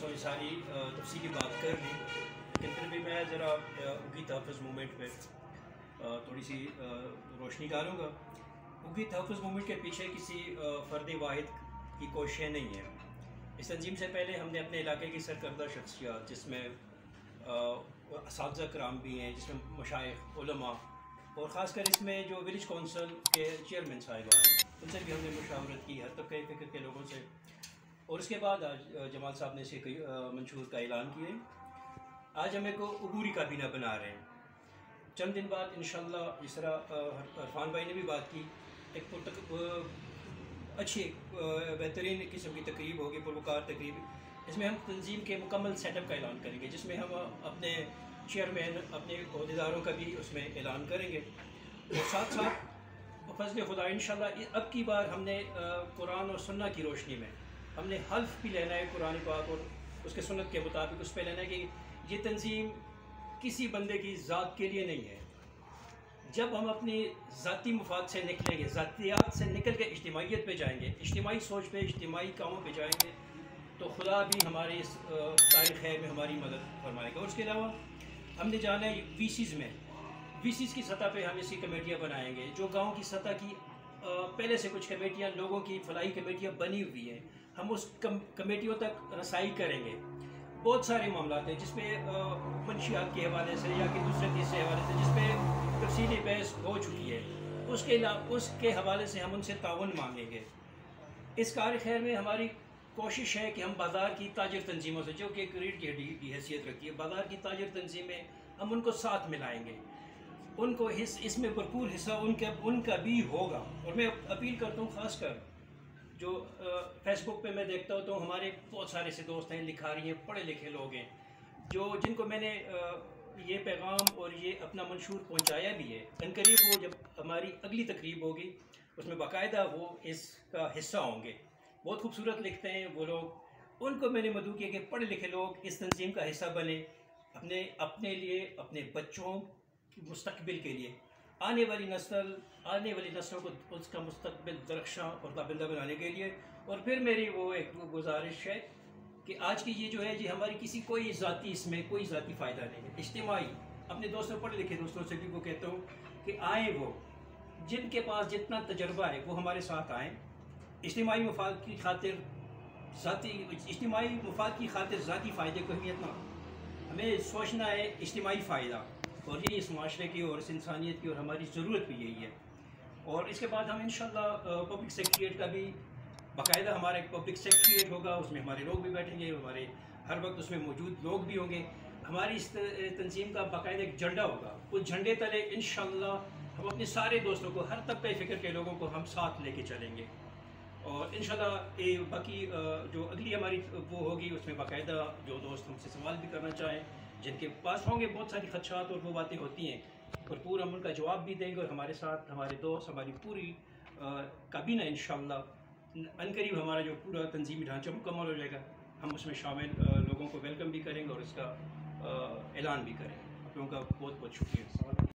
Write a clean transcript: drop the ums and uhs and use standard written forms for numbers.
یہ ساری تفصیلی بات کر لی، لیکن پھر بھی میں ذرا اگی تحفظ موومنٹ پہ تھوڑی سی روشنی ڈالوں گا۔ اگی تحفظ موومنٹ کے پیچھے کسی فرد واحد کی کوششیں نہیں ہیں۔ اس تنظیم سے پہلے ہم نے اپنے علاقے کی سرکردہ شخصیات، جس میں اساتذہ کرام بھی ہیں، جس میں مشائخ، علماء، اور خاص کر اس میں جو ولیج کونسل کے چیئرمین صاحبان ہیں، ان سے بھی ہم نے مشاورت کی، ہر طبقے فکر کے لوگوں سے، اور اس کے بعد آج جمال صاحب نے اسے منشور کا اعلان کیا ہے۔ آج ہم ایک عبوری کابینہ بنا رہے ہیں۔ چند دن بعد انشاءاللہ، جس طرح عرفان بھائی نے بھی بات کی، ایک اچھی بہترین قسم کی تقریب ہوگی، پروکار تقریب۔ اس میں ہم تنظیم کے مکمل سیٹ اپ کا اعلان کریں گے، جس میں ہم اپنے چیئرمین، اپنے عہدیداروں کا بھی اس میں اعلان کریں گے، اور ساتھ ساتھ بفضل خدا انشاءاللہ اب کی بار ہم نے قرآن اور سنت کی روشنی میں ہم نے حلف بھی لینا ہے، قرآن پاک اور اس کے سنت کے مطابق اس پہ لینا ہے کہ یہ تنظیم کسی بندے کی ذات کے لیے نہیں ہے۔ جب ہم اپنی ذاتی مفاد سے نکلیں گے، ذاتیات سے نکل کے اجتماعیت پہ جائیں گے، اجتماعی سوچ پہ، اجتماعی کاموں پہ جائیں گے، تو خدا بھی ہمارے اس تاریخ خیر میں ہماری مدد فرمائے گا۔ اور اس کے علاوہ ہم نے جانا ہے وی سیز کی سطح پہ ہم اس کی کمیٹیاں بنائیں گے، جو گاؤں کی سطح کی پہلے سے کچھ کمیٹیاں، لوگوں کی فلاحی کمیٹیاں بنی ہوئی ہیں، ہم اس کمیٹیوں تک رسائی کریں گے۔ بہت سارے معاملات ہیں جس پہ منشیات کے حوالے سے یا کہ دوسرے تیسرے حوالے سے جس پہ تفصیلی بحث ہو چکی ہے، اس کے حوالے سے ہم ان سے تعاون مانگیں گے۔ اس کار خیر میں ہماری کوشش ہے کہ ہم بازار کی تاجر تنظیموں سے، جو کہ ایک ریڑھ کی ہڈی کی حیثیت رکھتی ہے، بازار کی تاجر تنظیمیں، ہم ان کو ساتھ ملائیں گے، ان کو اس میں بھرپور حصہ ان کا بھی ہوگا۔ اور میں اپیل کرتا ہوں، خاص کر جو فیس بک پہ میں دیکھتا ہوں، تو ہمارے بہت سارے سے دوست ہیں، لکھاری ہیں، پڑھے لکھے لوگ ہیں، جن کو میں نے یہ پیغام اور یہ اپنا منشور پہنچایا بھی ہے۔ عنقریب وہ جب ہماری اگلی تقریب ہوگی، اس میں باقاعدہ وہ اس کا حصہ ہوں گے۔ بہت خوبصورت لکھتے ہیں وہ لوگ، ان کو میں نے مدعو کیا کہ پڑھے لکھے لوگ اس تنظیم کا حصہ بنیں، اپنے لیے، اپنے بچوں کی مستقبل کے لیے، آنے والی نسلوں کو اس کا مستقبل درخشاں اور پابندہ بنانے کے لیے۔ اور پھر میری وہ ایک گزارش ہے کہ آج کی یہ جو ہے جی، ہماری کوئی ذاتی، اس میں کوئی ذاتی فائدہ نہیں ہے، اجتماعی، اپنے دوستوں، پڑھے لکھے دوستوں سے بھی وہ کہتا ہوں کہ آئیں، وہ جن کے پاس جتنا تجربہ ہے وہ ہمارے ساتھ آئیں، اجتماعی مفاد کی خاطر ذاتی فائدے کو اہمیت نہ، ہمیں سوچنا ہے اجتماعی فائدہ، اور یہ اس معاشرے کی اور اس انسانیت کی اور ہماری ضرورت بھی یہی ہے۔ اور اس کے بعد ہم انشاءاللہ پبلک سیکریٹریٹ کا بھی باقاعدہ، ہمارا ایک پبلک سیکریٹریٹ ہوگا، اس میں ہمارے لوگ بھی بیٹھیں گے، ہمارے ہر وقت اس میں موجود لوگ بھی ہوں گے، ہماری اس تنظیم کا باقاعدہ ایک جھنڈا ہوگا، اس جھنڈے تلے انشاءاللہ ہم اپنے سارے دوستوں کو، ہر طبقہ فکر کے لوگوں کو ہم ساتھ لے کے چلیں گے۔ اور انشاءاللہ باقی جو اگلی ہماری وہ ہوگی، اس میں باقاعدہ جو دوست ہم سے سوال بھی کرنا چاہیں، جن کے پاس ہوں گے بہت ساری خدشات اور وہ باتیں ہوتی ہیں، بھرپور ہم ان کا جواب بھی دیں گے، اور ہمارے ساتھ ہمارے دوست، ہماری پوری کابینہ انشاءاللہ عنقریب ہمارا جو پورا تنظیمی ڈھانچہ مکمل ہو جائے گا، ہم اس میں شامل لوگوں کو ویلکم بھی کریں گے اور اس کا اعلان بھی کریں گے۔ آپ لوگوں کا بہت بہت شکریہ۔